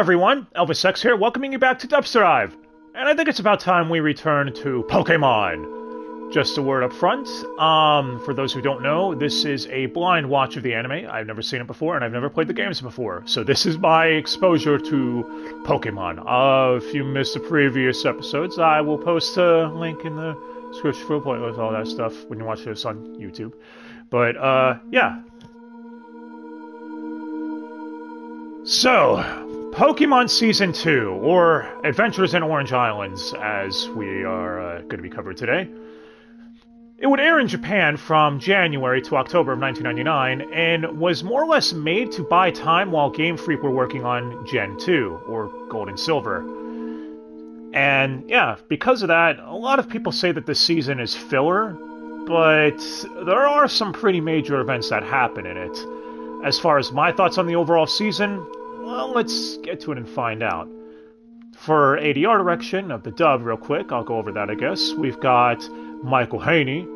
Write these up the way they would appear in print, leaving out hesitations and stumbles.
everyone, Elvis X here, welcoming you back to Dubster. And I think it's about time we return to Pokemon. Just a word up front, for those who don't know, this is a blind watch of the anime. I've never seen it before, and I've never played the games before. So this is my exposure to Pokemon. If you missed the previous episodes, I will post a link in the description for with all that stuff when you watch this on YouTube. But, yeah. So, Pokemon Season 2, or Adventures in Orange Islands, as we are going to be covered today. It would air in Japan from January to October of 1999, and was more or less made to buy time while Game Freak were working on Gen 2, or Gold and Silver. And yeah, because of that, a lot of people say that this season is filler, but there are some pretty major events that happen in it. As far as my thoughts on the overall season, well, let's get to it and find out. For ADR direction of the dub, real quick, I'll go over that, I guess. We've got Michael Haney,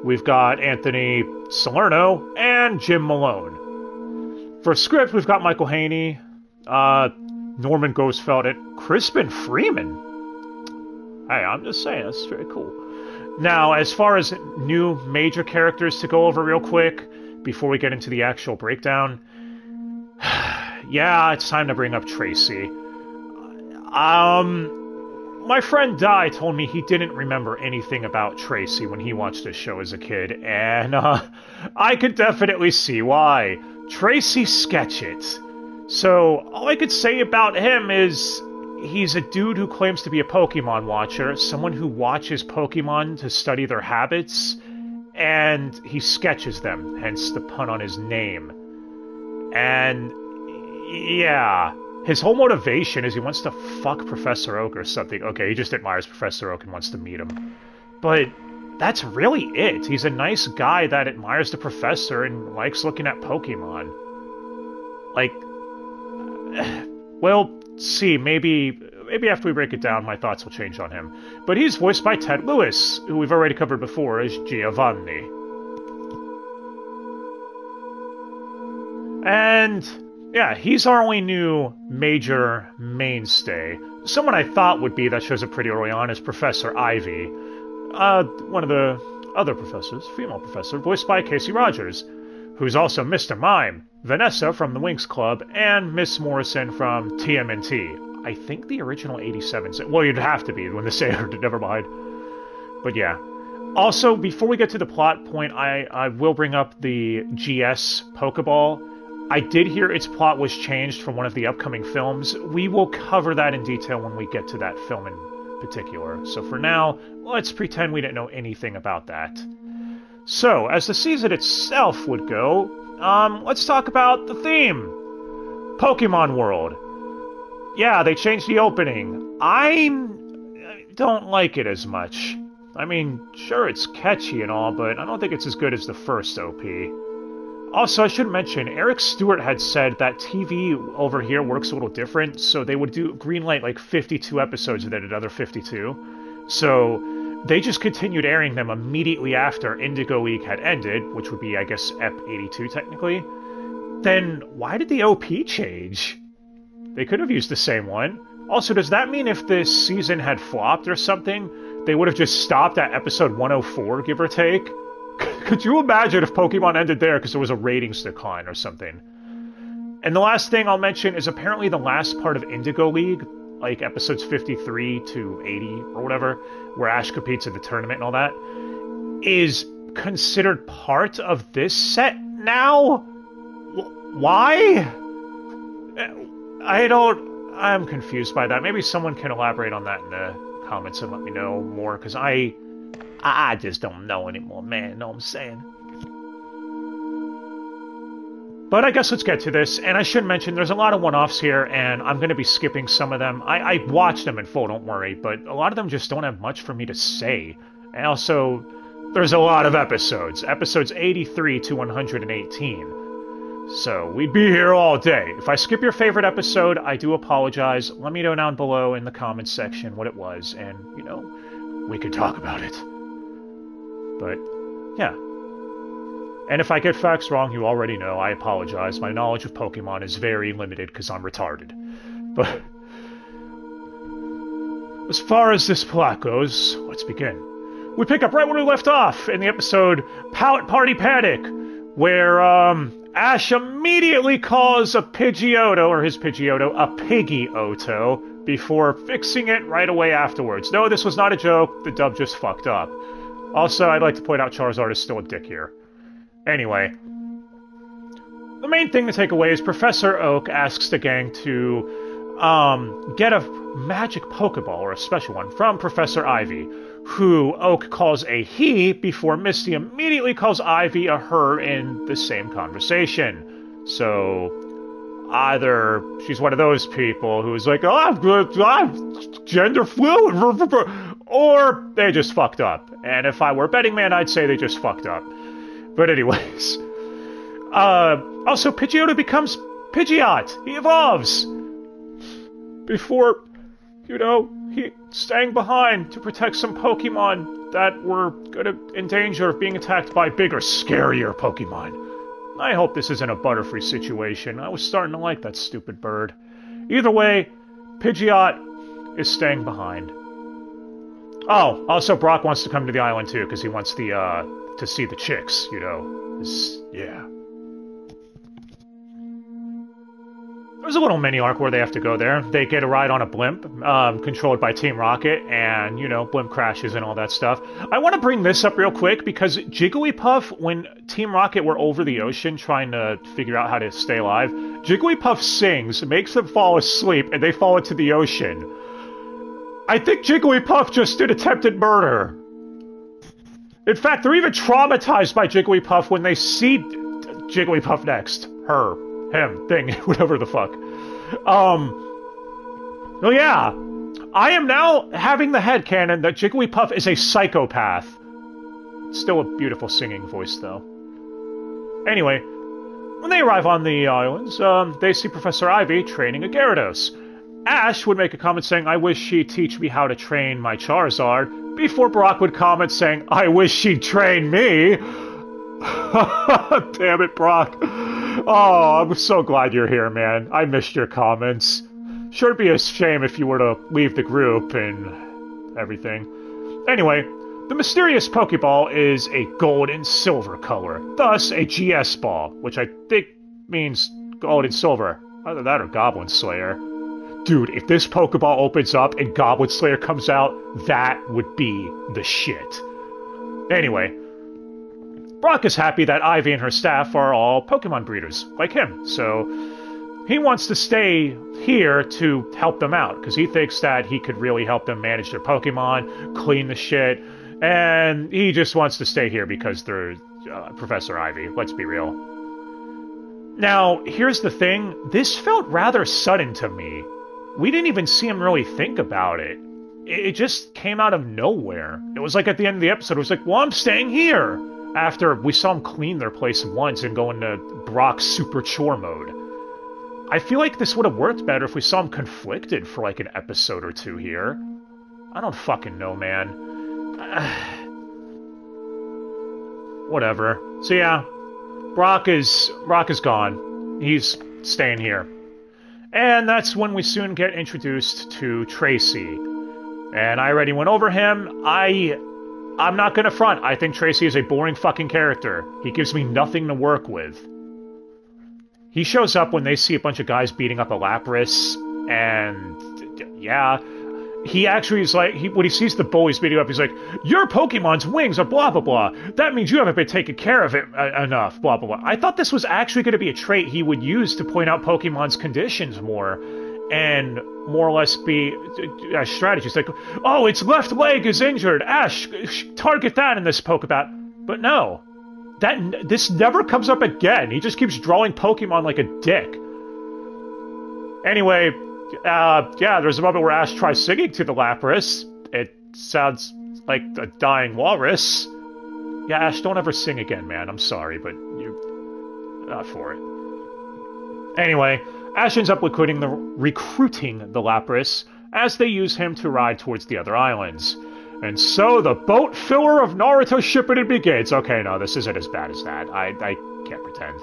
we've got Anthony Salerno, and Jim Malone. For script, we've got Michael Haney, Norman Ghostfeld, and Crispin Freeman. Hey, I'm just saying, that's very cool. Now, as far as new major characters to go over real quick, before we get into the actual breakdown, yeah, it's time to bring up Tracey. My friend Di told me he didn't remember anything about Tracey when he watched this show as a kid, and I could definitely see why. Tracey sketch it. So, all I could say about him is he's a dude who claims to be a Pokemon watcher, someone who watches Pokemon to study their habits, and he sketches them, hence the pun on his name. And yeah, his whole motivation is he wants to fuck Professor Oak or something. Okay, he just admires Professor Oak and wants to meet him. But that's really it. He's a nice guy that admires the professor and likes looking at Pokemon. Like, well, see, maybe after we break it down, my thoughts will change on him. But he's voiced by Ted Lewis, who we've already covered before as Giovanni. And yeah, he's our only new major mainstay. Someone I thought would be that shows up pretty early on is Professor Ivy. One of the other professors, female professor, voiced by Casey Rogers, who's also Mr. Mime, Vanessa from the Winx Club, and Miss Morrison from TMNT. I think the original 87s. Well, you'd have to be when the sailor did, never mind. But yeah. Also, before we get to the plot point, I will bring up the GS Pokeball. I did hear its plot was changed from one of the upcoming films. We will cover that in detail when we get to that film in particular. So for now, let's pretend we didn't know anything about that. So, as the season itself would go, let's talk about the theme. Pokemon World. Yeah, they changed the opening. I don't like it as much. I mean, sure, it's catchy and all, but I don't think it's as good as the first OP. Also, I should mention, Eric Stewart had said that TV over here works a little different, so they would do greenlight like 52 episodes and then another 52. So they just continued airing them immediately after Indigo League had ended, which would be, I guess, Ep 82 technically. Then why did the OP change? They could have used the same one. Also, does that mean if this season had flopped or something, they would have just stopped at episode 104, give or take? Could you imagine if Pokemon ended there because there was a ratings decline or something? And the last thing I'll mention is apparently the last part of Indigo League, like episodes 53 to 80 or whatever, where Ash competes in the tournament and all that, is considered part of this set now? Why? I'm confused by that. Maybe someone can elaborate on that in the comments and let me know more, because I just don't know anymore, man. Know what I'm saying? But I guess let's get to this. And I should mention, there's a lot of one-offs here, and I'm going to be skipping some of them. I watched them in full, don't worry, but a lot of them just don't have much for me to say. And also, there's a lot of episodes. Episodes 83 to 118. So, we'd be here all day. If I skip your favorite episode, I do apologize. Let me know down below in the comments section what it was, and, you know, we could talk about it. But, yeah. And if I get facts wrong, you already know. I apologize. My knowledge of Pokemon is very limited because I'm retarded. But as far as this plot goes, let's begin. We pick up right where we left off in the episode Palette Party Panic, where Ash immediately calls a Pidgeotto, or his Pidgeotto, a Pidgeotto, before fixing it right away afterwards. No, this was not a joke, the dub just fucked up. Also, I'd like to point out Charizard is still a dick here. Anyway, the main thing to take away is Professor Oak asks the gang to get a magic Pokeball, or a special one, from Professor Ivy, who Oak calls a he before Misty immediately calls Ivy a her in the same conversation. So either she's one of those people who's like, oh, I'm gender fluid, or they just fucked up. And if I were a betting man, I'd say they just fucked up. But anyways, also Pidgeotto becomes Pidgeot. He evolves before, he staying behind to protect some Pokemon that were in danger of being attacked by bigger, scarier Pokemon. I hope this isn't a Butterfree situation. I was starting to like that stupid bird. Either way, Pidgeot is staying behind. Oh, also Brock wants to come to the island too, because he wants to see the chicks, yeah. There's a little mini-arc where they have to go there. They get a ride on a blimp, controlled by Team Rocket, and, blimp crashes and all that stuff. I want to bring this up real quick, because Jigglypuff, when Team Rocket were over the ocean trying to figure out how to stay alive, Jigglypuff sings, makes them fall asleep, and they fall into the ocean. I think Jigglypuff just did attempted murder. In fact, they're even traumatized by Jigglypuff when they see Jigglypuff next. Her. Him, thing, whatever the fuck. Well, yeah. I am now having the headcanon that Jigglypuff is a psychopath. Still a beautiful singing voice, though. Anyway, when they arrive on the islands, they see Professor Ivy training a Gyarados. Ash would make a comment saying, I wish she'd teach me how to train my Charizard, before Brock would comment saying, I wish she'd train me. Damn it, Brock. Oh, I'm so glad you're here, man. I missed your comments. Sure, it'd be a shame if you were to leave the group and everything. Anyway, the mysterious Pokeball is a gold and silver color, thus a GS ball, which I think means gold and silver. Either that or Goblin Slayer. Dude, if this Pokeball opens up and Goblin Slayer comes out, that would be the shit. Anyway, Brock is happy that Ivy and her staff are all Pokemon breeders, like him, so he wants to stay here to help them out, because he thinks that he could really help them manage their Pokemon, clean the shit, and he just wants to stay here because they're Professor Ivy, let's be real. Now, here's the thing, this felt rather sudden to me. We didn't even see him really think about it. It just came out of nowhere. It was like at the end of the episode, it was like, well, I'm staying here. After we saw him clean their place once and go into Brock's super chore mode. I feel like this would have worked better if we saw him conflicted for like an episode or two here. I don't fucking know, man. Whatever. So yeah, Brock is gone. He's staying here. And that's when we soon get introduced to Tracey. And I already went over him. I'm not gonna front. I think Tracey is a boring fucking character. He gives me nothing to work with. He shows up when they see a bunch of guys beating up a Lapras, and yeah, he actually is like, when he sees the bullies beating up, he's like, your Pokemon's wings are blah blah blah. That means you haven't been taking care of it enough, blah blah blah. I thought this was actually going to be a trait he would use to point out Pokemon's conditions more, and more or less be a strategy. It's like, oh, its left leg is injured. Ash, target that in this Pokeball. But no, this never comes up again. He just keeps drawing Pokemon like a dick. Anyway, yeah, there's a moment where Ash tries singing to the Lapras. It sounds like a dying walrus. Yeah, Ash, don't ever sing again, man. I'm sorry, but you're not for it. Anyway, Ash ends up recruiting the Lapras as they use him to ride towards the other islands. And so the boat filler of Naruto Shippuden begins. Okay, no, this isn't as bad as that. I can't pretend.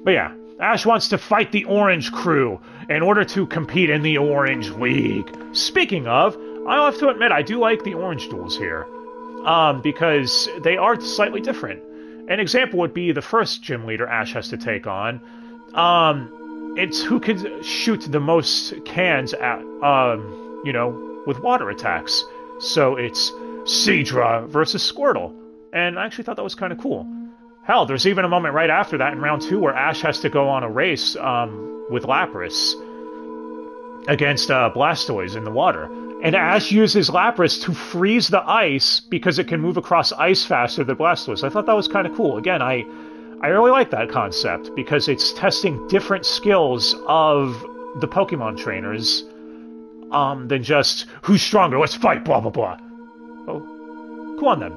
But yeah, Ash wants to fight the Orange Crew in order to compete in the Orange League. Speaking of, I'll have to admit I do like the Orange duels here, because they are slightly different. An example would be the first gym leader Ash has to take on. It's who can shoot the most cans at, with water attacks. So it's Seadra versus Squirtle. And I actually thought that was kind of cool. Hell, there's even a moment right after that in round 2 where Ash has to go on a race with Lapras against Blastoise in the water. And Ash uses Lapras to freeze the ice because it can move across ice faster than Blastoise. I thought that was kind of cool. Again, I really like that concept because it's testing different skills of the Pokemon trainers than just, who's stronger, let's fight, blah, blah, blah. Oh, go on then.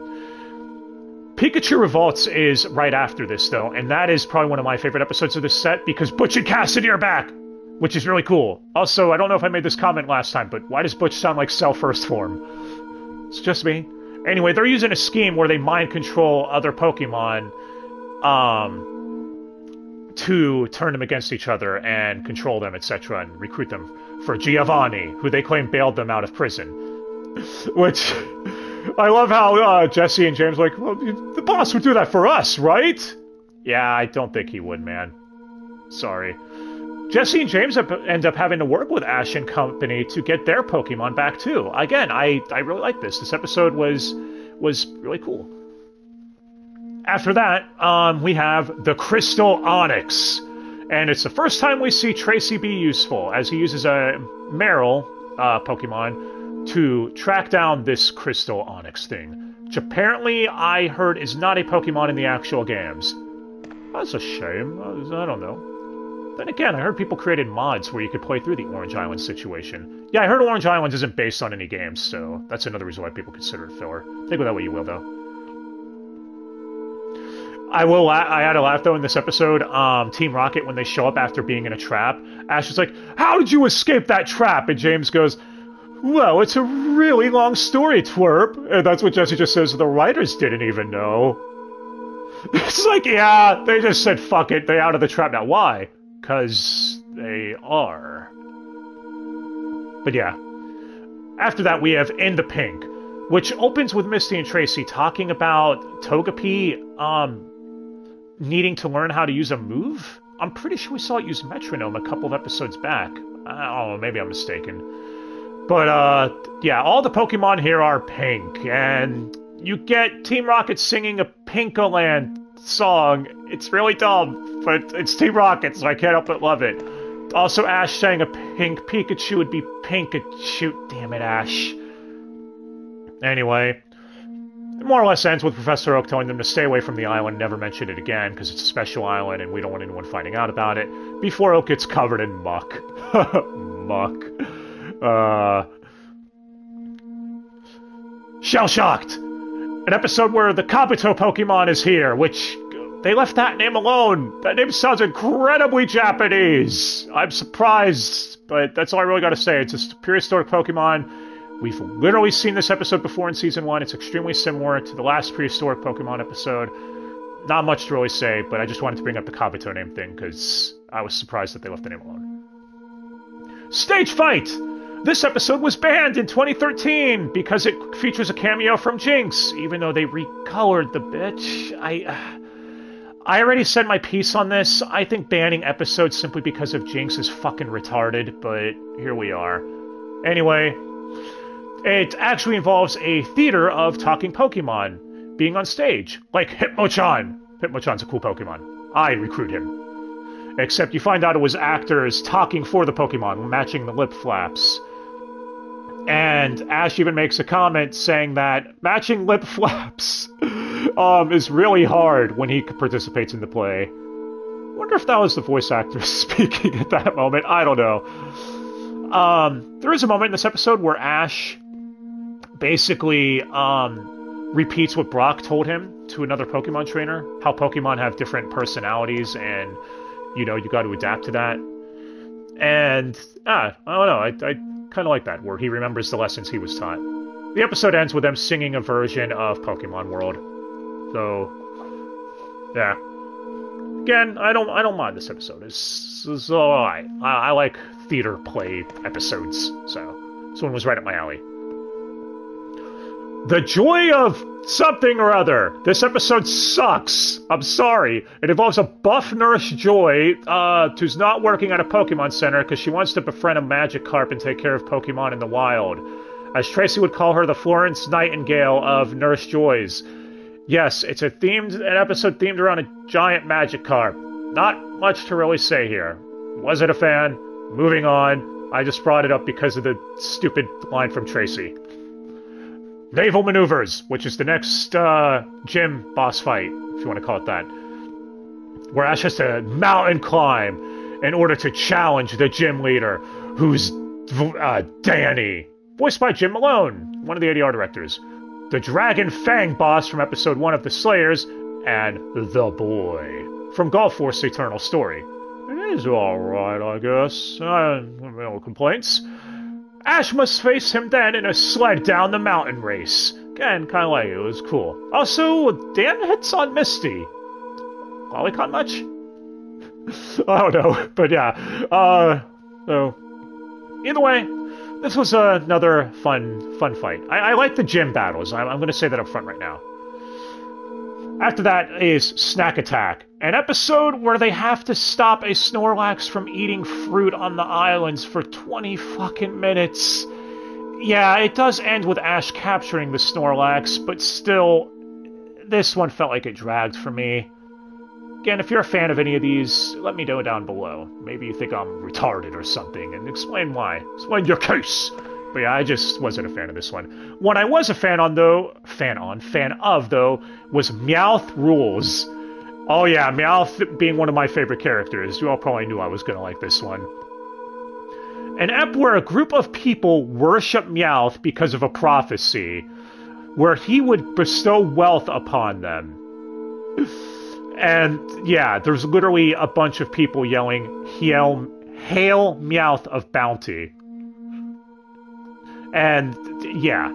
Pikachu Revolts is right after this, though, and that is probably one of my favorite episodes of this set because Butch and Cassidy are back, which is really cool. Also, I don't know if I made this comment last time, but why does Butch sound like Cell First Form? It's just me. Anyway, they're using a scheme where they mind control other Pokemon to turn them against each other and control them, etc., and recruit them for Giovanni, who they claim bailed them out of prison. Which... I love how Jesse and James are like, well, the boss would do that for us, right? Yeah, I don't think he would, man. Sorry. Jesse and James end up having to work with Ash and company to get their Pokemon back, too. Again, I really like this. This episode was really cool. After that, we have the Crystal Onyx. And it's the first time we see Tracey be useful, as he uses a Meryl Pokemon to track down this Crystal Onyx thing, which apparently I heard is not a Pokemon in the actual games. That's a shame. I don't know. Then again, I heard people created mods where you could play through the Orange Island situation. Yeah, I heard Orange Island isn't based on any games, so that's another reason why people consider it filler. Think of that way you will, though. I had a laugh, though, in this episode. Team Rocket, when they show up after being in a trap, Ash is like, how did you escape that trap? And James goes, well, it's a really long story, twerp. And that's what Jesse just says, the writers didn't even know. It's like, yeah, they just said, fuck it, they out of the trap. Now, why? Because they are. But yeah. After that, we have In the Pink, which opens with Misty and Tracey talking about Togepi, needing to learn how to use a move? I'm pretty sure we saw it use Metronome a couple of episodes back. I don't know, maybe I'm mistaken. But, yeah, all the Pokemon here are pink, and you get Team Rocket singing a Pinkoland song. It's really dumb, but it's Team Rocket, so I can't help but love it. Also, Ash saying a pink Pikachu would be Pinkachu. Damn it, Ash. Anyway, it more or less ends with Professor Oak telling them to stay away from the island and never mention it again, because it's a special island and we don't want anyone finding out about it, before Oak gets covered in muck. Muck. Shell-Shocked! An episode where the Kabuto Pokemon is here, which they left that name alone. That name sounds incredibly Japanese. I'm surprised, but that's all I really gotta say. It's a prehistoric Pokemon. We've literally seen this episode before in Season 1. It's extremely similar to the last prehistoric Pokemon episode. Not much to really say, but I just wanted to bring up the Kabuto name thing, because I was surprised that they left the name alone. Stage Fight! This episode was banned in 2013 because it features a cameo from Jinx, even though they recolored the bitch. I already said my piece on this. I think banning episodes simply because of Jinx is fucking retarded, but here we are. Anyway, it actually involves a theater of talking Pokemon being on stage, like Hitmonchan. Hitmonchan's a cool Pokemon. I recruit him. Except you find out it was actors talking for the Pokemon, matching the lip flaps. And Ash even makes a comment saying that matching lip flaps is really hard when he participates in the play. Wonder if that was the voice actor speaking at that moment. I don't know. There is a moment in this episode where Ash basically repeats what Brock told him to another Pokemon trainer, how Pokemon have different personalities and, you know, you got to adapt to that. And, I don't know, I kind of like that, where he remembers the lessons he was taught. The episode ends with them singing a version of Pokemon World. So, yeah. Again, I don't mind this episode. It's alright. I like theater play episodes, so this one was right up my alley. The Joy of Something or Other. This episode sucks. I'm sorry. It involves a buff Nurse Joy, who's not working at a Pokemon Center because she wants to befriend a Magikarp and take care of Pokemon in the wild. As Tracey would call her, the Florence Nightingale of Nurse Joys. Yes, it's an episode themed around a giant Magikarp. Not much to really say here. Wasn't a fan. Moving on. I just brought it up because of the stupid line from Tracey. Naval Maneuvers, which is the next gym boss fight, if you want to call it that. Where Ash has to mountain climb in order to challenge the gym leader, who's Danny, voiced by Jim Malone, one of the ADR directors. The Dragon Fang boss from episode 1 of The Slayers, and The Boy from Golf Force Eternal Story. It is alright, I guess. No complaints. Ash must face him then in a sled down the mountain race. Again, kind of like it. It was cool. Also, Dan hits on Misty. Lolicon much? I don't know, but yeah. So, either way, this was another fun fight. I like the gym battles. I'm going to say that up front right now. After that is Snack Attack, an episode where they have to stop a Snorlax from eating fruit on the islands for 20 fucking minutes. Yeah, it does end with Ash capturing the Snorlax, but still, this one felt like it dragged for me. Again, if you're a fan of any of these, let me know down below. Maybe you think I'm retarded or something, and explain why. Explain your case. But yeah, I just wasn't a fan of this one. One I was a fan of, though, was Meowth Rules. Oh yeah, Meowth being one of my favorite characters. You all probably knew I was gonna like this one. An ep where a group of people worship Meowth because of a prophecy, where he would bestow wealth upon them. And yeah, there's literally a bunch of people yelling, Hail Meowth of Bounty. And, yeah.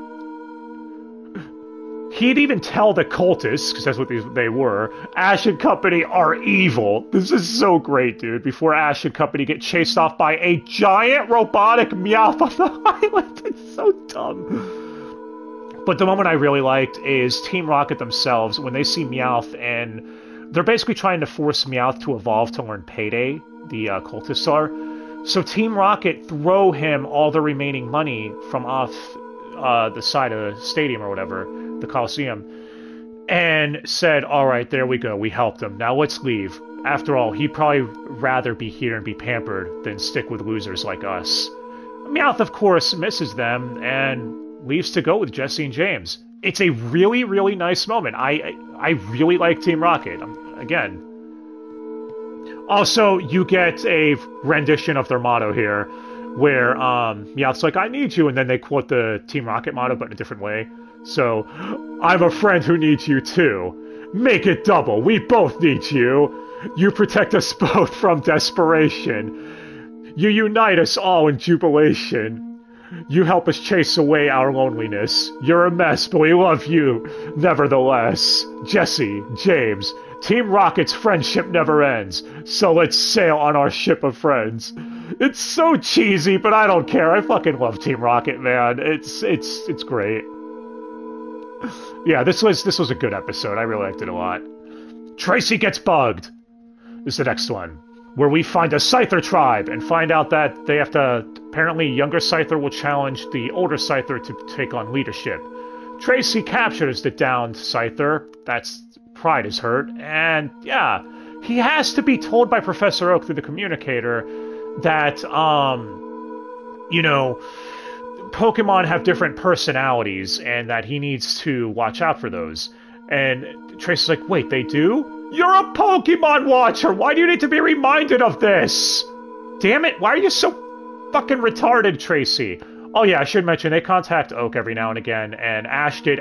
He'd even tell the cultists, because that's what they were, Ash and company are evil. This is so great, dude. Before Ash and company get chased off by a giant robotic Meowth on the island. It's so dumb. But the moment I really liked is Team Rocket themselves, when they see Meowth, and they're basically trying to force Meowth to evolve to learn Payday, the cultists are. So Team Rocket throw him all the remaining money from off the side of the stadium or whatever, the Coliseum, and said, alright, there we go, we helped him, now let's leave. After all, he'd probably rather be here and be pampered than stick with losers like us. Meowth, of course, misses them and leaves to go with Jesse and James. It's a really, really nice moment. I really like Team Rocket. Again. Also, you get a rendition of their motto here, where Meowth's like, I need you, and then they quote the Team Rocket motto, but in a different way. So, I'm a friend who needs you too. Make it double, we both need you. You protect us both from desperation. You unite us all in jubilation. You help us chase away our loneliness. You're a mess, but we love you, nevertheless. Jesse, James, Team Rocket's friendship never ends, so let's sail on our ship of friends. It's so cheesy, but I don't care. I fucking love Team Rocket, man. It's great. Yeah, this was a good episode. I really liked it a lot. Tracey Gets Bugged is the next one, where we find a Scyther tribe and find out that they have to... Apparently, younger Scyther will challenge the older Scyther to take on leadership. Tracey captures the downed Scyther. That's... Pride is hurt, and yeah, he has to be told by Professor Oak through the communicator that, you know, Pokemon have different personalities, and that he needs to watch out for those. And Tracey's like, wait, they do? You're a Pokemon watcher! Why do you need to be reminded of this? Damn it, why are you so fucking retarded, Tracey? Oh yeah, I should mention, they contact Oak every now and again, and Ash did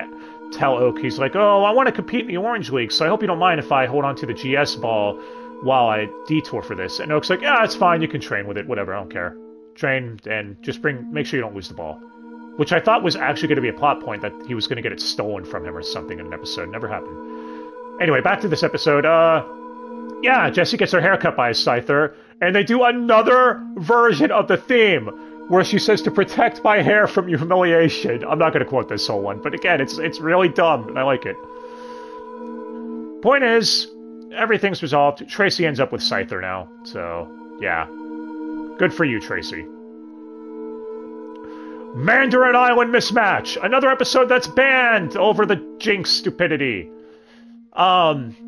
tell Oak, he's like, oh, I want to compete in the Orange League, so I hope you don't mind if I hold on to the GS ball while I detour for this. And Oak's like, yeah, it's fine, you can train with it, whatever, I don't care. Train, and just make sure you don't lose the ball. Which I thought was actually going to be a plot point, that he was going to get it stolen from him or something in an episode. Never happened. Anyway, back to this episode. Yeah, Jessie gets her hair cut by a scyther, and they do another version of the theme, where she says to protect my hair from humiliation. I'm not going to quote this whole one, but again, it's really dumb, and I like it. Point is, everything's resolved. Tracey ends up with Scyther now, so, yeah. Good for you, Tracey. Mandarin Island mismatch! Another episode that's banned over the Jinx stupidity.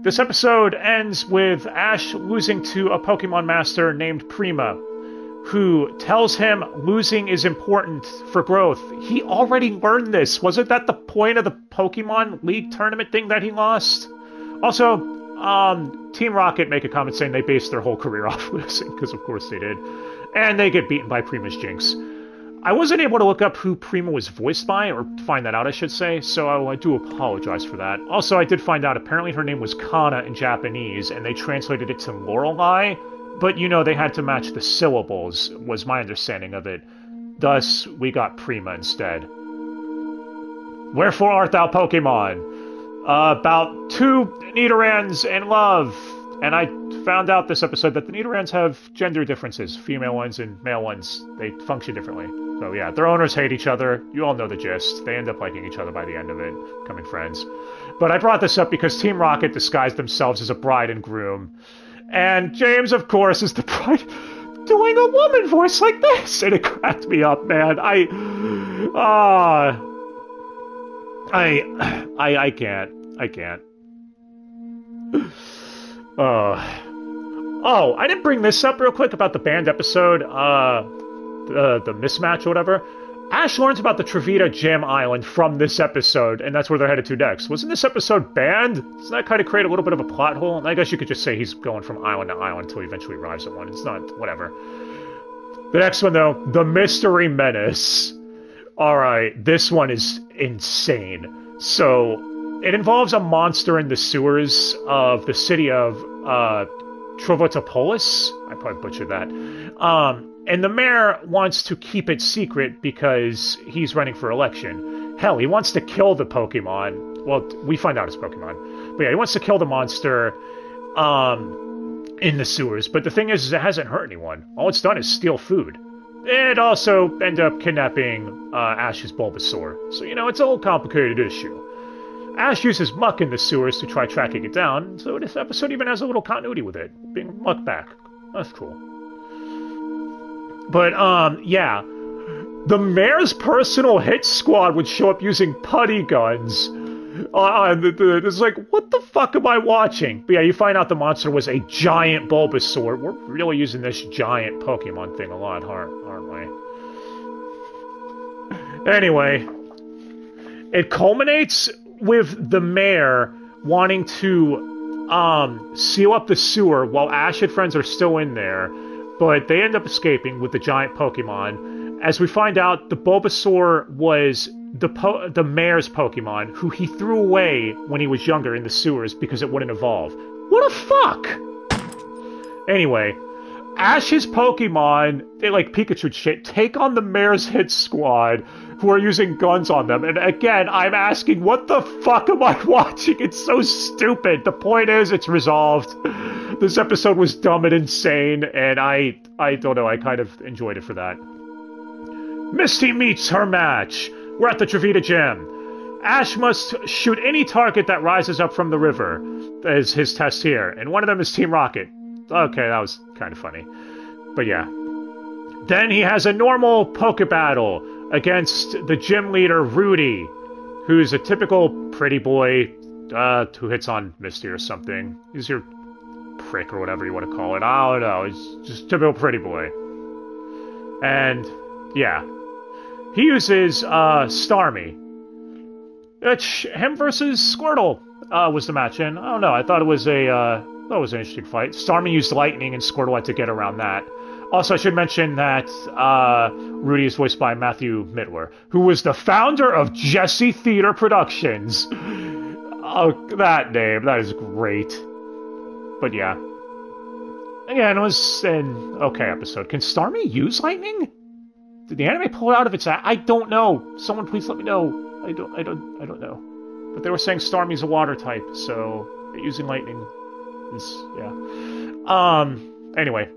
This episode ends with Ash losing to a Pokemon Master named Prima, who tells him losing is important for growth. He already learned this. Wasn't that the point of the Pokemon League tournament thing that he lost? Also, Team Rocket make a comment saying they based their whole career off losing, because of course they did. And they get beaten by Prima's Jinx. I wasn't able to look up who Prima was voiced by, or find that out, I should say, so I do apologize for that. Also, I did find out apparently her name was Kana in Japanese, and they translated it to Lorelei, but you know, they had to match the syllables, was my understanding of it. Thus, we got Prima instead. Wherefore art thou, Pokemon? About two Nidorans in love. And I found out this episode that the Nidorans have gender differences. Female ones and male ones, they function differently. So yeah, their owners hate each other. You all know the gist. They end up liking each other by the end of it, becoming friends. But I brought this up because Team Rocket disguised themselves as a bride and groom. And James, of course, is the bride doing a woman voice like this. And it cracked me up, man. I can't. Oh, I didn't bring this up real quick about the banned episode, the mismatch or whatever. Ash learns about the Trevita Gem Island from this episode, and that's where they're headed to next. Wasn't this episode banned? Doesn't that kind of create a little bit of a plot hole? I guess you could just say he's going from island to island until he eventually arrives at one. It's not, whatever. The next one, though, the Mystery Menace. Alright, this one is insane. So, it involves a monster in the sewers of the city of Trovotopolis. I probably butchered that. And the mayor wants to keep it secret because he's running for election. Hell, he wants to kill the Pokemon. Well, we find out it's Pokemon. But yeah, he wants to kill the monster in the sewers. But the thing is it hasn't hurt anyone. All it's done is steal food. It also ended up kidnapping Ash's Bulbasaur. So, you know, it's a whole complicated issue. Ash uses muck in the sewers to try tracking it down, so this episode even has a little continuity with it, being muck back. That's cool. But, yeah. The mayor's personal hit squad would show up using putty guns. It's like, what the fuck am I watching? But yeah, you find out the monster was a giant Bulbasaur. We're really using this giant Pokemon thing a lot, aren't we? Anyway, it culminates with the mayor wanting to seal up the sewer while Ash and friends are still in there, but they end up escaping with the giant Pokemon. As we find out, the Bulbasaur was the mayor's Pokemon, who he threw away when he was younger in the sewers because it wouldn't evolve. What a fuck! Anyway, Ash's Pokemon, they like Pikachu shit, take on the mayor's hit squad, who are using guns on them. And again, I'm asking, what the fuck am I watching? It's so stupid. The point is, it's resolved. This episode was dumb and insane, and I don't know, I kind of enjoyed it for that. Misty meets her match. We're at the Trevita Gem. Ash must shoot any target that rises up from the river, is his test here. And one of them is Team Rocket. Okay, that was kind of funny. But yeah. Then he has a normal Poke Battle against the gym leader, Rudy, who's a typical pretty boy who hits on Misty or something. He's your prick or whatever you want to call it. I don't know. He's just a typical pretty boy. And, yeah. He uses Starmie. Which, him versus Squirtle was the match, and I don't know. I thought it was an interesting fight. Starmie used lightning, and Squirtle had to get around that. Also, I should mention that Rudy is voiced by Matthew Midler, who was the founder of Jesse Theater Productions. Oh, that name. That is great. But yeah. Again, it was an okay episode. Can Starmie use lightning? Did the anime pull it out of its ass? I don't know. Someone please let me know. I don't know. But they were saying Starmie's a water type, so using lightning Anyway.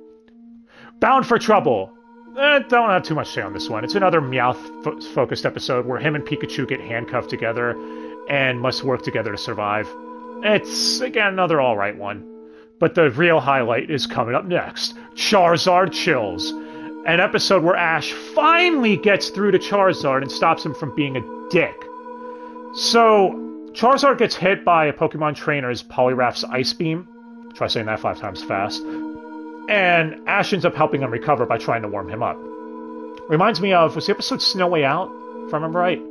Bound for Trouble. Don't have too much to say on this one. It's another Meowth-focused episode where him and Pikachu get handcuffed together and must work together to survive. It's, again, another alright one. But the real highlight is coming up next. Charizard Chills. An episode where Ash finally gets through to Charizard and stops him from being a dick. So, Charizard gets hit by a Pokemon trainer's Poliwrath's Ice Beam. Try saying that 5 times fast. And Ash ends up helping him recover by trying to warm him up. Reminds me of, was the episode Snow Way Out, if I remember right?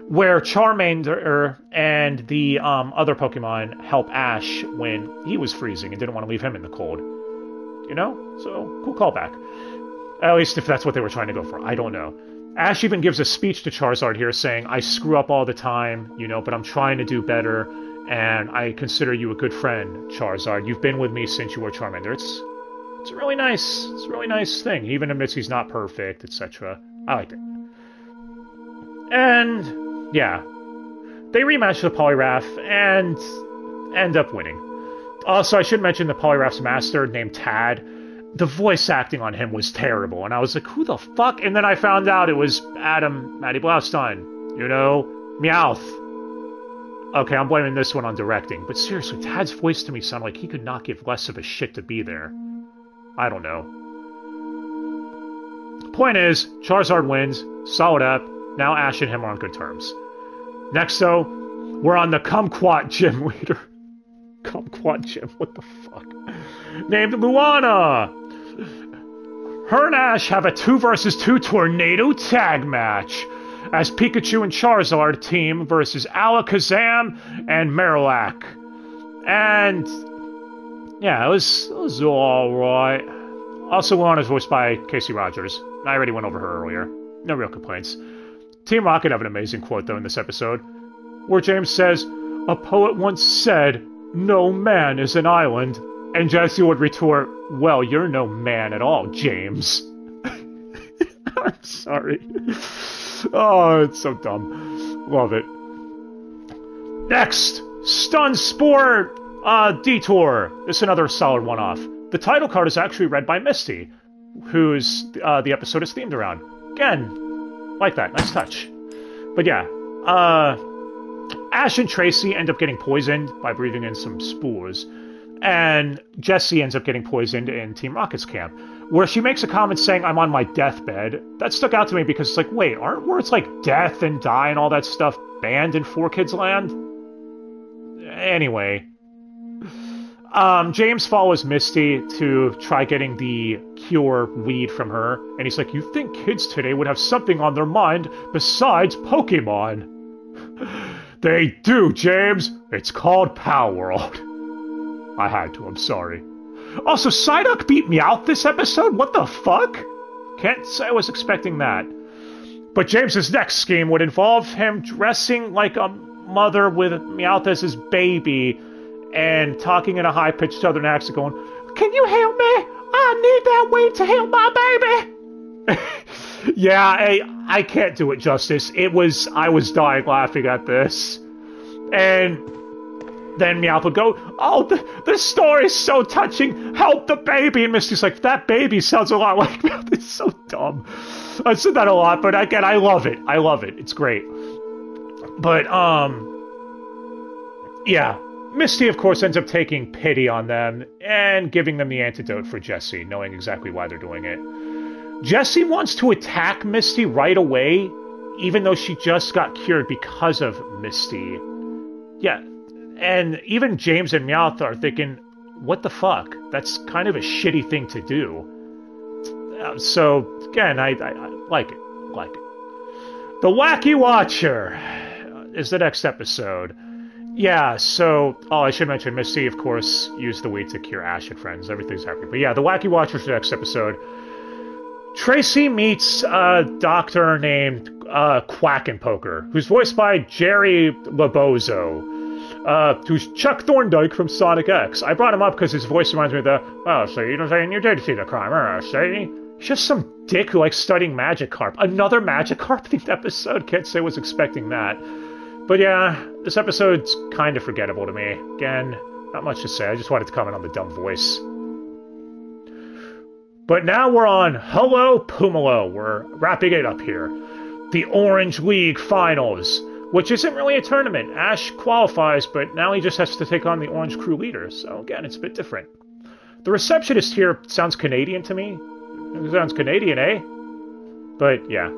Where Charmander and the other Pokemon help Ash when he was freezing and didn't want to leave him in the cold. You know? So, cool callback. At least if that's what they were trying to go for. I don't know. Ash even gives a speech to Charizard here saying, I screw up all the time, you know, but I'm trying to do better, and I consider you a good friend, Charizard. You've been with me since you were Charmander. It's a really nice thing. He even admits he's not perfect, etc. I liked it. And, yeah. They rematch the Poliwrath and end up winning. Also, I should mention the Poliwrath's master, named Tad. The voice acting on him was terrible, and I was like, who the fuck? And then I found out it was Matty Blaustein. You know? Meowth. Okay, I'm blaming this one on directing, but seriously, Tad's voice to me sounded like he could not give less of a shit to be there. I don't know. Point is, Charizard wins, solid up, now Ash and him are on good terms. Next, though, we're on the Kumquat Gym leader. Kumquat Gym, what the fuck? Named Luana! Her and Ash have a 2 versus 2 tornado tag match as Pikachu and Charizard team versus Alakazam and Marowak. And yeah, it was alright. Also, Luana's voiced by Casey Rogers. I already went over her earlier. No real complaints. Team Rocket have an amazing quote, though, in this episode, where James says, "A poet once said, 'No man is an island,' and Jesse would retort, 'Well, you're no man at all, James.'" I'm sorry. Oh, it's so dumb. Love it. Next, Stun Sport Detour. This is another solid one-off. The title card is actually read by Misty, who's the episode is themed around. Again, like that. Nice touch. But yeah, Ash and Tracey end up getting poisoned by breathing in some spores, and Jessie ends up getting poisoned in Team Rocket's camp, where she makes a comment saying, "I'm on my deathbed." That stuck out to me because it's like, wait, aren't words like death and die and all that stuff banned in 4Kids Land? Anyway, James follows Misty to try getting the cure weed from her, and he's like, "You think kids today would have something on their mind besides Pokemon?" "They do, James. It's called Palworld." I had to, I'm sorry. Also, Psyduck beat Meowth this episode? What the fuck? Can't say I was expecting that. But James's next scheme would involve him dressing like a mother with Meowth as his baby and talking in a high-pitched southern accent going, "Can you help me? I need that weed to help my baby." Yeah, I can't do it justice. I was dying laughing at this. And then Meowth would go, "Oh, the story's so touching. Help the baby." And Misty's like, "That baby sounds a lot like Meowth." It's so dumb. I said that a lot, but again, I love it. I love it. It's great. But, yeah. Misty, of course, ends up taking pity on them and giving them the antidote for Jessie, knowing exactly why they're doing it. Jessie wants to attack Misty right away, even though she just got cured because of Misty. Yeah, and even James and Meowth are thinking, what the fuck? That's kind of a shitty thing to do. So, again, I like it. Like it. The Wacky Watcher is the next episode. Yeah, so, I should mention, Misty, of course, used the weed to cure Ash and friends. Everything's happy. But yeah, the Wacky Watcher is the next episode. Tracy meets a doctor named Quackenpoker, who's voiced by Jerry Labozo, who's Chuck Thorndike from Sonic X. I brought him up because his voice reminds me of the, "Oh, so you did see the crime, see?" He's just some dick who likes studying Magikarp. Another Magikarp-themed episode? Can't say I was expecting that. But yeah, this episode's kind of forgettable to me. Again, Not much to say, I just wanted to comment on the dumb voice. But now we're on Hello Pumalo. We're wrapping it up here. The Orange League Finals, which isn't really a tournament. Ash qualifies, but now he just has to take on the Orange Crew leader. So again, it's a bit different. The receptionist here sounds Canadian to me. It sounds Canadian, eh? But yeah.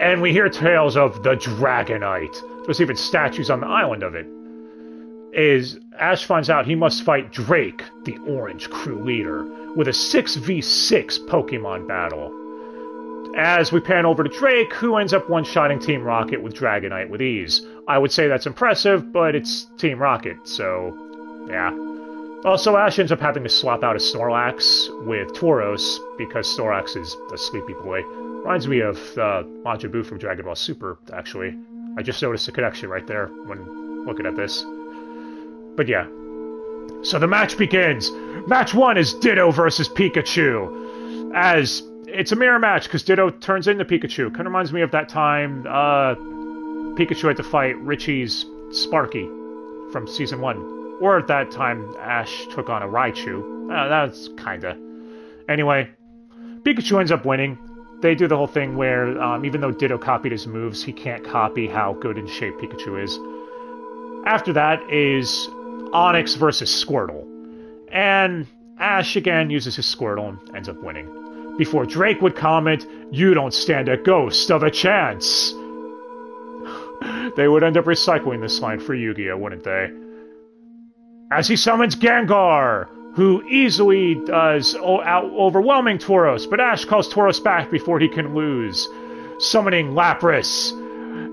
And we hear tales of the Dragonite. There's even statues on the island of it. Ash finds out he must fight Drake, the Orange Crew leader, with a 6v6 Pokemon battle. As we pan over to Drake, who ends up one-shotting Team Rocket with Dragonite with ease. I would say that's impressive, but it's Team Rocket, so yeah. Also, Ash ends up having to swap out a Snorlax with Tauros, because Snorlax is a sleepy boy. Reminds me of Majin Buu from Dragon Ball Super, actually. I just noticed a connection right there when looking at this. But yeah. So the match begins. Match 1 is Ditto versus Pikachu. As it's a mirror match, because Ditto turns into Pikachu. Kind of reminds me of that time Pikachu had to fight Richie's Sparky from Season 1. Or at that time, Ash took on a Raichu. That's kinda. Anyway, Pikachu ends up winning. They do the whole thing where, even though Ditto copied his moves, he can't copy how good in shape Pikachu is. After that is Onix versus Squirtle. And Ash again uses his Squirtle and ends up winning. Before Drake would comment, "You don't stand a ghost of a chance." They would end up recycling this line for Yu-Gi-Oh, wouldn't they? As he summons Gengar, who easily does overwhelming Tauros, but Ash calls Tauros back before he can lose, summoning Lapras,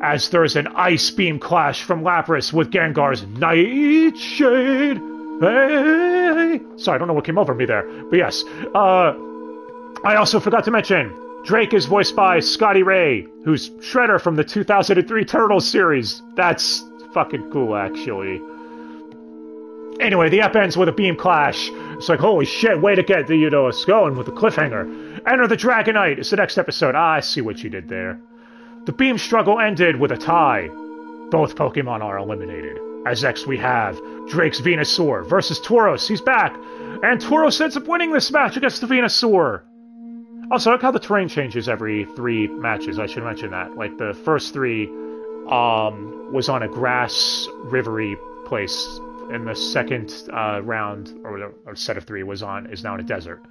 as there's an Ice Beam clash from Lapras with Gengar's Nightshade. Hey! Sorry, I don't know what came over me there, but yes. I also forgot to mention, Drake is voiced by Scotty Ray, who's Shredder from the 2003 Turtles series. That's fucking cool, actually. Anyway, the ep ends with a beam clash. It's like, holy shit, way to get us going with the cliffhanger. Enter the Dragonite. It's the next episode. I see what you did there. The beam struggle ended with a tie. Both Pokemon are eliminated. As next we have Drake's Venusaur versus Tauros. He's back. And Tauros ends up winning this match against the Venusaur. Also, I like how the terrain changes every 3 matches. I should mention that. Like, the first 3 was on a grass, rivery place. And the second round, or set of 3, is now in a desert.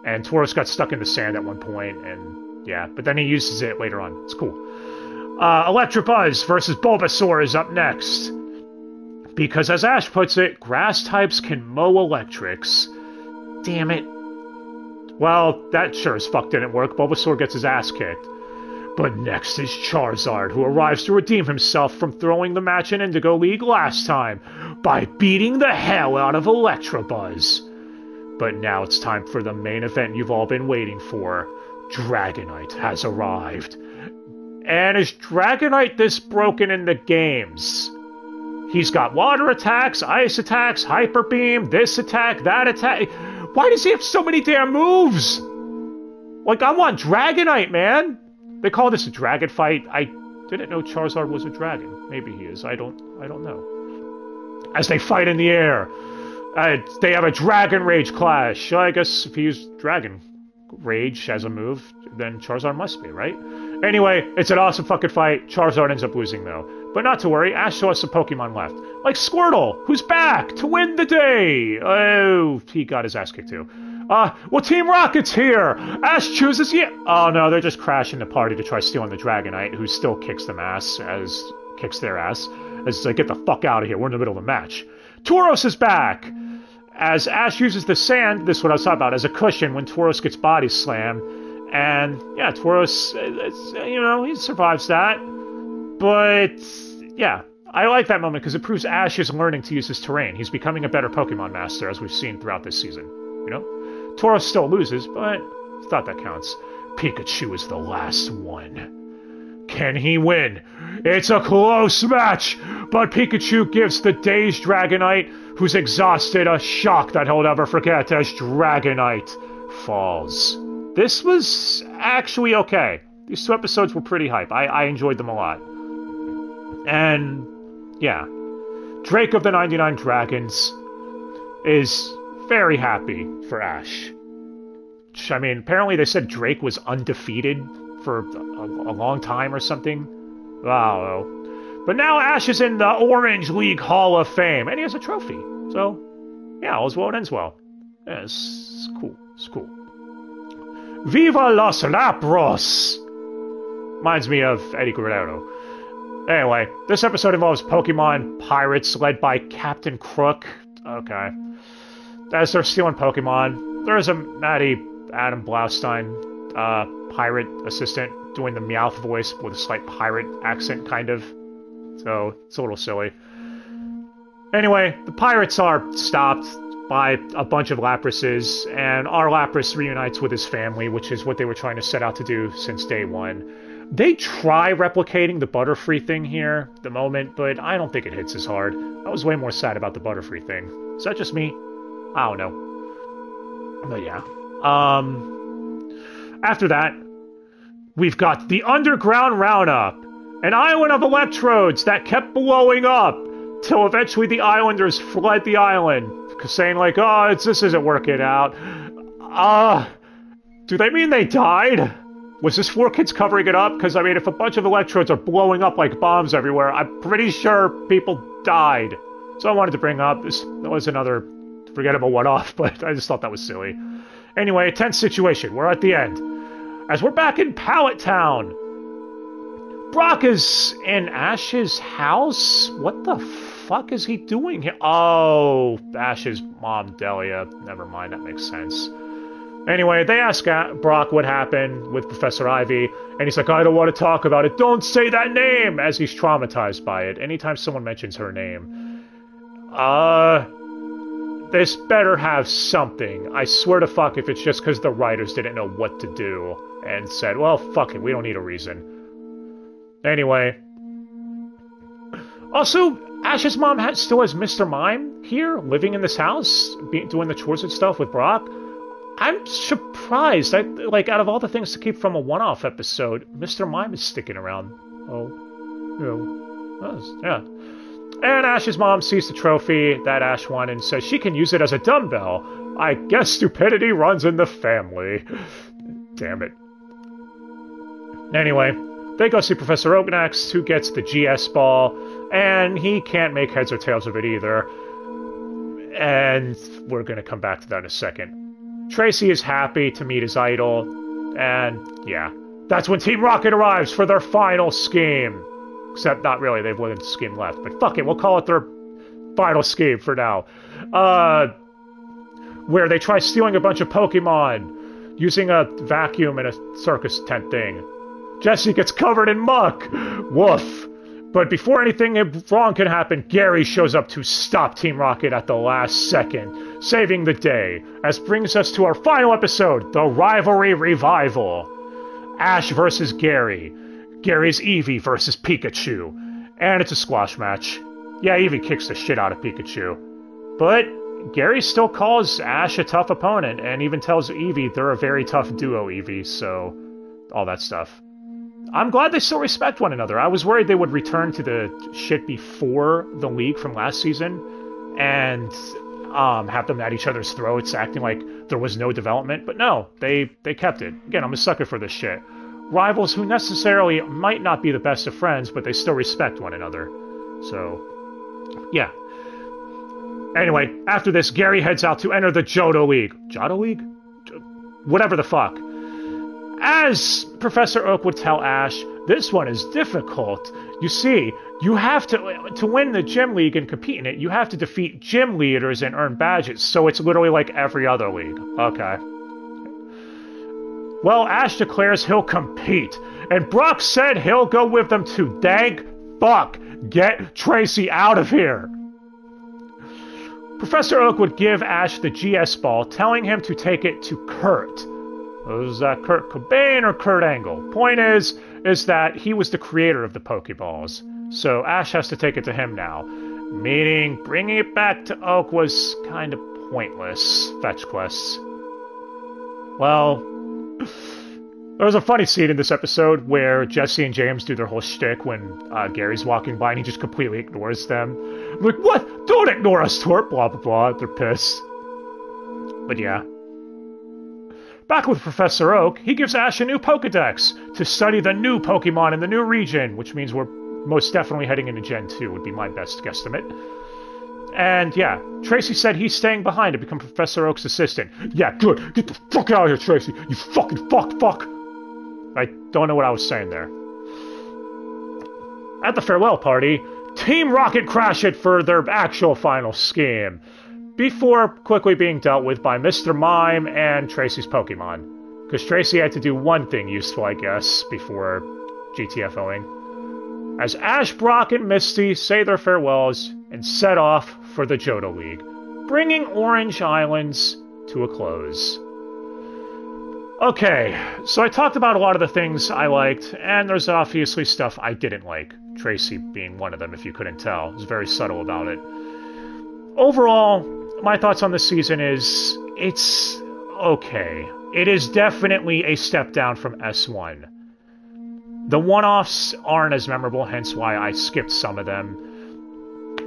And Tauros got stuck in the sand at one point, and yeah, but then he uses it later on. It's cool. Electabuzz versus Bulbasaur is up next. Because as Ash puts it, grass types can mow electrics. Damn it. Well, that sure as fuck didn't work. Bulbasaur gets his ass kicked. But next is Charizard, who arrives to redeem himself from throwing the match in Indigo League last time by beating the hell out of Electabuzz. But now it's time for the main event you've all been waiting for. Dragonite has arrived. And is Dragonite this broken in the games? He's got water attacks, ice attacks, hyper beam, this attack, that attack. Why does he have so many damn moves? Like, I want Dragonite, man. They call this a dragon fight. I didn't know Charizard was a dragon. Maybe he is. I don't know. As they fight in the air, they have a Dragon Rage clash. I guess if he used Dragon Rage as a move, then Charizard must be, right? Anyway, it's an awesome fucking fight. Charizard ends up losing, though. But not to worry, Ash still has some Pokemon left. Like Squirtle, who's back to win the day. Oh, he got his ass kicked, too. Well, Team Rocket's here! Ash chooses Oh no, they're just crashing the party to try stealing the Dragonite, who still kicks their ass, as they get the fuck out of here. We're in the middle of the match. Tauros is back! As Ash uses the sand, this is what I was talking about, as a cushion when Tauros gets body slammed. And, yeah, Tauros, he survives that. But, yeah, I like that moment because it proves Ash is learning to use his terrain. He's becoming a better Pokemon master, as we've seen throughout this season, Tauros still loses, but I thought that counts. Pikachu is the last one. Can he win? It's a close match, but Pikachu gives the dazed Dragonite, who's exhausted, a shock that he'll never forget as Dragonite falls. This was actually okay. These 2 episodes were pretty hype. I enjoyed them a lot. And, yeah. Drake of the 99 Dragons is very happy for Ash. I mean, apparently they said Drake was undefeated for a long time or something. Oh, but now Ash is in the Orange League Hall of Fame, and he has a trophy. So, yeah, all's well that ends well. Yeah, it's cool. It's cool. Viva los Lapros! Reminds me of Eddie Guerrero. Anyway, this episode involves Pokemon pirates led by Captain Crook. Okay. As they're stealing Pokemon, there's a Maddie Adam Blaustein pirate assistant doing the Meowth voice with a slight pirate accent, kind of. So, it's a little silly. Anyway, the pirates are stopped by a bunch of Laprases, and our Lapras reunites with his family, which is what they were trying to set out to do since day one. They try replicating the Butterfree thing here, the moment, but I don't think it hits as hard. I was way more sad about the Butterfree thing. Is that just me? I don't know. But yeah. After that, we've got the Underground Roundup, an island of electrodes that kept blowing up, till eventually the islanders fled the island, saying like, oh, this isn't working out. Do they mean they died? Was this 4Kids covering it up? Because, I mean, if a bunch of electrodes are blowing up like bombs everywhere, I'm pretty sure people died. So I wanted to bring up, that was another forgettable one-off, but I just thought that was silly. Anyway, a tense situation. We're at the end. As we're back in Pallet Town, Brock is in Ash's house? What the fuck is he doing here? Oh, Ash's mom, Delia. Never mind, that makes sense. Anyway, they ask Brock what happened with Professor Ivy, and he's like, I don't want to talk about it. Don't say that name! As he's traumatized by it. Anytime someone mentions her name. This better have something. I swear to fuck if it's just because the writers didn't know what to do, and said, well, fuck it, we don't need a reason. Anyway. Also, Ash's mom still has Mr. Mime here, living in this house, doing the chores and stuff with Brock. I'm surprised. Like, out of all the things to keep from a one-off episode, Mr. Mime is sticking around. Yeah. And Ash's mom sees the trophy that Ash won and says she can use it as a dumbbell. I guess stupidity runs in the family. Damn it. Anyway, they go see Professor Oak next, who gets the GS ball, and he can't make heads or tails of it either. And we're going to come back to that in a second. Tracey is happy to meet his idol, and yeah, that's when Team Rocket arrives for their final scheme. Except not really, they've one scheme left, but fuck it, we'll call it their final scheme for now. Where they try stealing a bunch of Pokemon, using a vacuum in a circus tent thing. Jessie gets covered in muck! Woof! But before anything wrong can happen, Gary shows up to stop Team Rocket at the last second, saving the day, as brings us to our final episode, the Rivalry Revival. Ash versus Gary. Gary's Eevee versus Pikachu. And it's a squash match. Yeah, Eevee kicks the shit out of Pikachu. But Gary still calls Ash a tough opponent, and even tells Eevee they're a very tough duo, Eevee, so all that stuff. I'm glad they still respect one another. I was worried they would return to the shit before the league from last season and have them at each other's throats, acting like there was no development. But no, they kept it. Again, I'm a sucker for this shit. Rivals who necessarily might not be the best of friends, but they still respect one another. So, yeah. Anyway, after this, Gary heads out to enter the Johto League. Johto League? Whatever the fuck. As Professor Oak would tell Ash, this one is difficult. You see, you have to win the gym league and compete in it, you have to defeat gym leaders and earn badges, so it's literally like every other league. Okay. Well, Ash declares he'll compete, and Brock said he'll go with them to thank fuck. Get Tracey out of here. Professor Oak would give Ash the GS ball, telling him to take it to Kurt. Was that Kurt Cobain or Kurt Angle? Point is that he was the creator of the Pokeballs, so Ash has to take it to him now. Meaning, bringing it back to Oak was kind of pointless. Fetch quests. Well, There was a funny scene in this episode where Jesse and James do their whole shtick when Gary's walking by and he just completely ignores them. I'm like, what? Don't ignore us, Tort! Blah, blah, blah. They're pissed. But yeah. Back with Professor Oak, he gives Ash a new Pokedex to study the new Pokemon in the new region, which means we're most definitely heading into Gen 2, would be my best guesstimate. And yeah, Tracey said he's staying behind to become Professor Oak's assistant. Yeah, good. Get the fuck out of here, Tracey. You fucking fuck. I don't know what I was saying there. At the farewell party, Team Rocket crash it for their actual final scheme, before quickly being dealt with by Mr. Mime and Tracey's Pokemon. Because Tracey had to do one thing useful, I guess, before GTFOing. As Ash, Brock, and Misty say their farewells and set off for the Johto League, bringing Orange Islands to a close. Okay, so I talked about a lot of the things I liked, and there's obviously stuff I didn't like. Tracey being one of them, if you couldn't tell. I was very subtle about it. Overall, my thoughts on this season is, it's okay. It is definitely a step down from S1. The one-offs aren't as memorable, hence why I skipped some of them.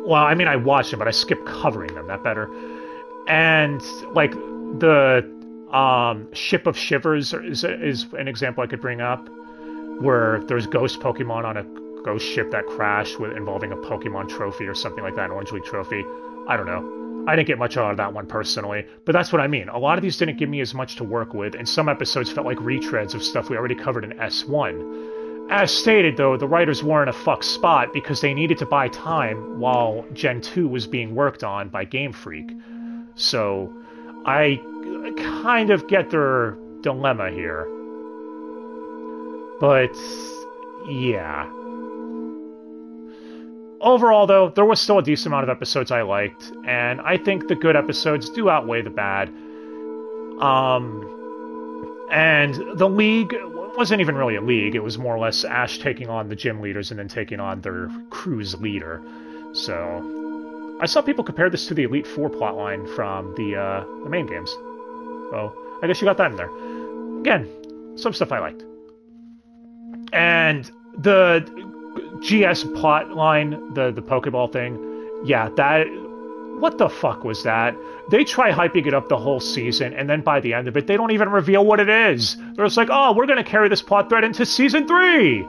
Well, I mean, I watched them, but I skipped covering them, that better. And, like, the Ship of Shivers is an example I could bring up, where there's ghost Pokemon on a ghost ship that crashed involving a Pokemon trophy or something like that, an Orange League trophy. I don't know. I didn't get much out of that one personally, but that's what I mean. A lot of these didn't give me as much to work with, and some episodes felt like retreads of stuff we already covered in S1. As stated, though, the writers were in a fucked spot because they needed to buy time while Gen 2 was being worked on by Game Freak. So, I kind of get their dilemma here. But, yeah. Overall, though, there was still a decent amount of episodes I liked, and I think the good episodes do outweigh the bad. And the League wasn't even really a league, it was more or less Ash taking on the gym leaders and then taking on their crew's leader. So, I saw people compare this to the Elite Four plotline from the main games. So, I guess you got that in there. Again, some stuff I liked. And the GS plotline, the Pokeball thing, yeah, that... What the fuck was that? They try hyping it up the whole season, and then by the end of it, they don't even reveal what it is. They're just like, oh, we're gonna carry this plot thread into Season 3!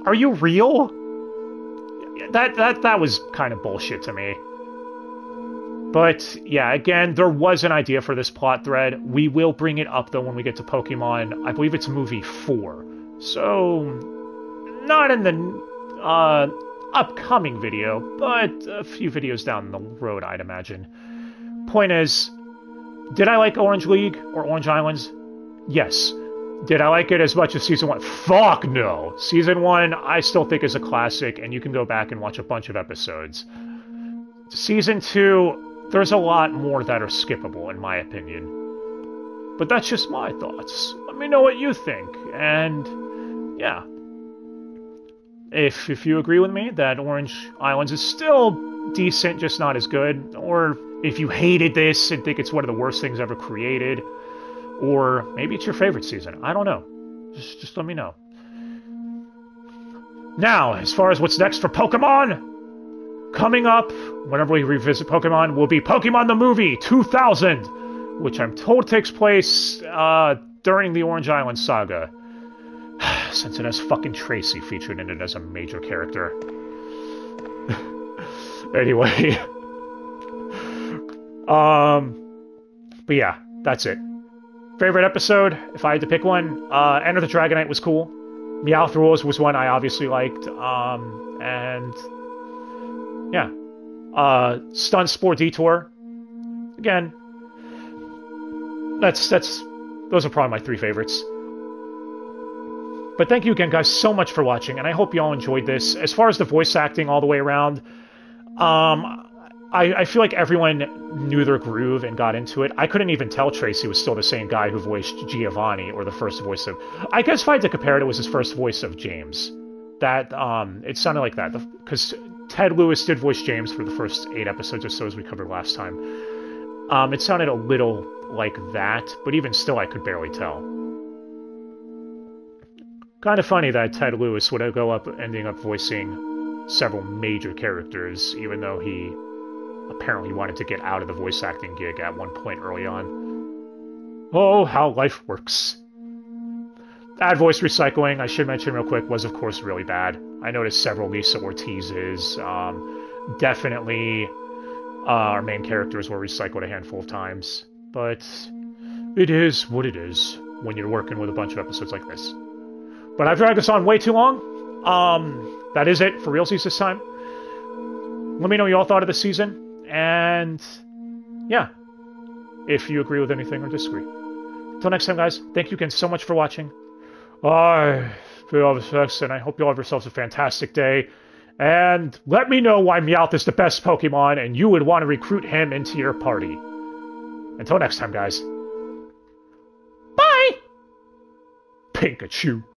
Are you real? That was kind of bullshit to me. But, yeah, again, there was an idea for this plot thread. We will bring it up, though, when we get to Pokemon. I believe it's movie 4. So, not in the upcoming video, but a few videos down the road, I'd imagine. Point is, did I like Orange League or Orange Islands? Yes. Did I like it as much as Season 1? Fuck no! Season 1, I still think is a classic, and you can go back and watch a bunch of episodes. Season 2, there's a lot more that are skippable, in my opinion. But that's just my thoughts. Let me know what you think, and yeah. If you agree with me that Orange Islands is still decent, just not as good, or if you hated this and think it's one of the worst things ever created, or maybe it's your favorite season, I don't know. Just let me know. Now, as far as what's next for Pokemon, coming up, whenever we revisit Pokemon, will be Pokemon the Movie 2000, which I'm told takes place during the Orange Island saga. Since it has fucking Tracey featured in it as a major character. Anyway. But yeah, that's it. Favorite episode, if I had to pick one, Enter the Dragonite was cool. Meowth Rules was one I obviously liked. And yeah. Stunt Sport Detour. Again, those are probably my 3 favorites. But thank you again, guys, so much for watching, and I hope you all enjoyed this. As far as the voice acting all the way around, I feel like everyone knew their groove and got into it. I couldn't even tell Tracey was still the same guy who voiced Giovanni, or the first voice of... I guess if I had to compare it was his first voice of James. That, it sounded like that, because Ted Lewis did voice James for the first 8 episodes or so, as we covered last time. It sounded a little like that, but even still I could barely tell. Kind of funny that Ted Lewis would ending up voicing several major characters, even though he apparently wanted to get out of the voice acting gig at one point early on. Oh, how life works. Ad voice recycling, I should mention real quick, was of course really bad. I noticed several Lisa Ortiz's. Definitely our main characters were recycled a handful of times. But it is what it is when you're working with a bunch of episodes like this. But I've dragged this on way too long. That is it for Realsies this time. Let me know what you all thought of the season. And yeah, if you agree with anything or disagree. Until next time, guys, thank you again so much for watching. I feel the sex, and I hope you all have yourselves a fantastic day. And let me know why Meowth is the best Pokemon and you would want to recruit him into your party. Until next time, guys. Bye! Pikachu.